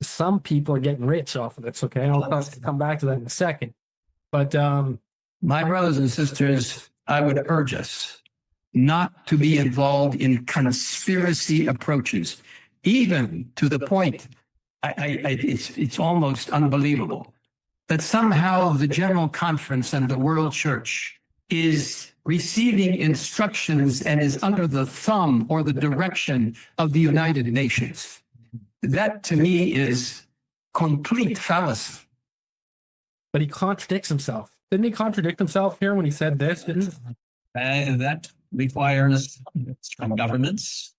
some people are getting rich off of this. Okay, I'll come back to that in a second. But my brothers and sisters, I would urge us not to be involved in conspiracy approaches, even to the point, it's almost unbelievable that somehow the General Conference and the World Church is receiving instructions and is under the thumb or the direction of the United Nations. That to me is complete fallacy. But he contradicts himself. Didn't he contradict himself here when he said this? That requires from governments.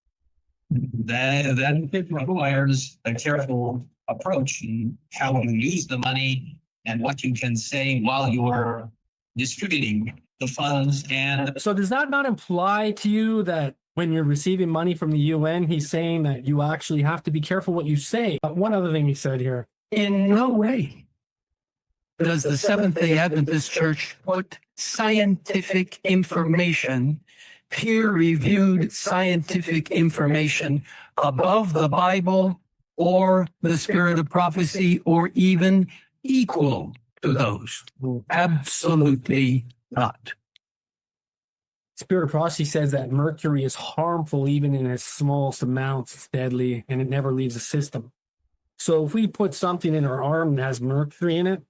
That requires a careful approach in how you use the money and what you can say while you're distributing the funds. And so does that not imply to you that when you're receiving money from the UN, he's saying that you actually have to be careful what you say? One other thing he said here. In no way does the Seventh-day Adventist Church put scientific information, peer-reviewed scientific information, above the Bible or the spirit of prophecy or even equal to those. Absolutely not. Spirit of prophecy says that mercury is harmful even in its smallest amounts. It's deadly and it never leaves the system. So if we put something in our arm that has mercury in it,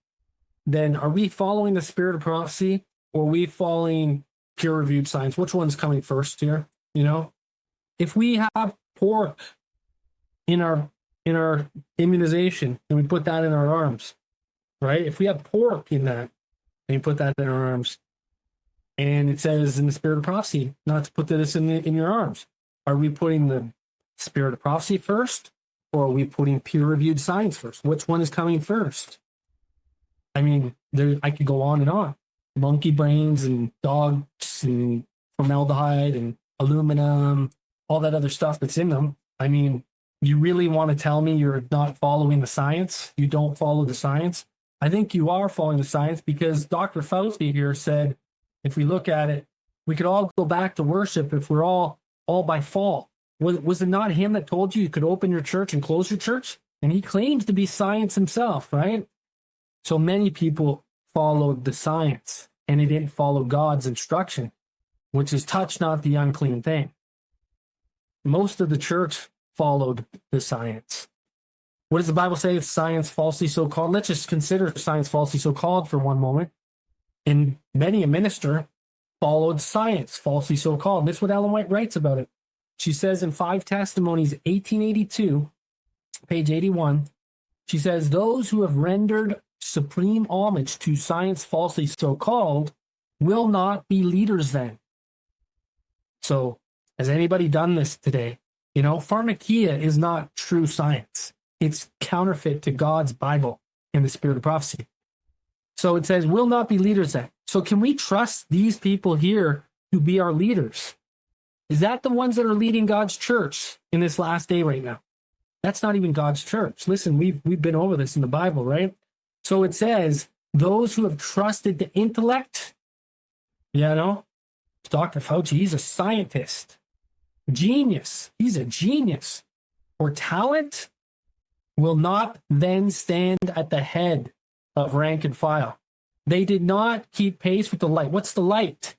then are we following the spirit of prophecy or are we following peer-reviewed science? Which one's coming first here? You know, if we have pork in our immunization and we put that in our arms, right? If we have pork in that and you put that in our arms, and it says in the spirit of prophecy not to put this in your arms, are we putting the spirit of prophecy first, or are we putting peer-reviewed science first? Which one is coming first? I mean, I could go on and on. Monkey brains and dogs and formaldehyde and aluminum, all that other stuff that's in them. I mean, you really want to tell me you're not following the science? You don't follow the science? I think you are following the science, because Dr. Fauci here said, if we look at it, we could all go back to worship if we're all by fall. Was it not him that told you could open your church and close your church? And he claims to be science himself, right? So many people followed the science and they didn't follow God's instruction, which is touch not the unclean thing. Most of the church followed the science. What does the Bible say? It's science falsely so called. Let's just consider science falsely so called for one moment. And many a minister followed science falsely so called. This is what Ellen White writes about it. She says in 5 Testimonies, 1882, page 81, she says, those who have rendered supreme homage to science falsely so called will not be leaders then. So has anybody done this today? You know, pharmakia is not true science. It's counterfeit to God's Bible and the spirit of prophecy. So it says, will not be leaders then. So can we trust these people here to be our leaders? Is that the ones that are leading God's church in this last day right now? That's not even God's church. Listen, we've been over this in the Bible, right? So it says, those who have trusted the intellect, Dr. Fauci, he's a scientist. Genius. He's a genius. Or talent will not then stand at the head of rank and file. They did not keep pace with the light. What's the light?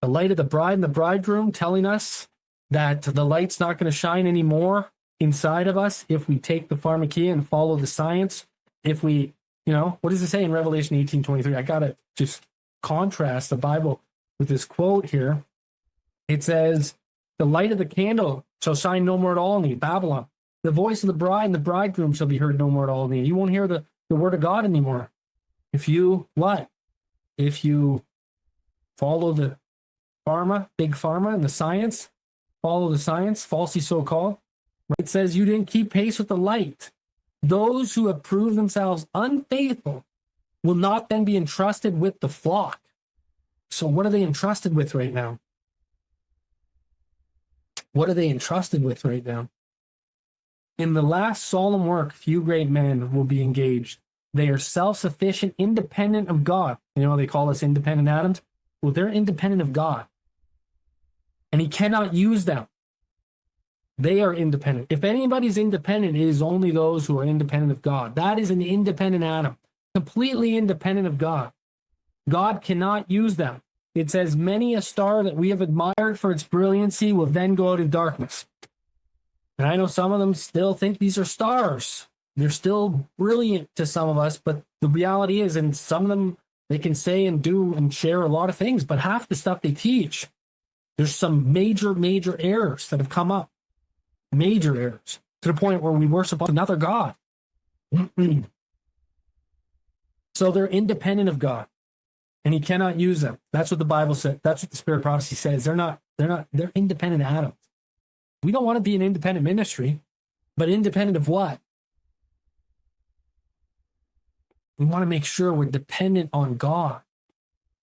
The light of the bride and the bridegroom telling us that the light's not going to shine anymore inside of us if we take the pharmakia and follow the science. If we, what does it say in Revelation 18:23? I got to just contrast the Bible with this quote here. It says, the light of the candle shall shine no more at all in thee, Babylon. The voice of the bride and the bridegroom shall be heard no more at all in thee. You won't hear the word of God anymore. If you, what? If you follow the Big Pharma and the science, follow the science, falsely so called. It says you didn't keep pace with the light. Those who have proved themselves unfaithful will not then be entrusted with the flock. So what are they entrusted with right now? What are they entrusted with right now? In the last solemn work, few great men will be engaged. They are self-sufficient, independent of God. They call us independent atoms. Well, they're independent of God. And he cannot use them. They are independent. If anybody's independent, it is only those who are independent of God. That is an independent atom, completely independent of God. God cannot use them. It says, many a star that we have admired for its brilliancy will then go out in darkness. And I know some of them still think these are stars. They're still brilliant to some of us, but the reality is, and some of them, they can say and do and share a lot of things, but half the stuff they teach, there's some major, major errors that have come up. Major errors, to the point where we worship another God. So they're independent of God, and he cannot use them. That's what the Bible said. That's what the Spirit of Prophecy says. They're independent atoms. We don't want to be an independent ministry, but independent of what? We want to make sure we're dependent on God.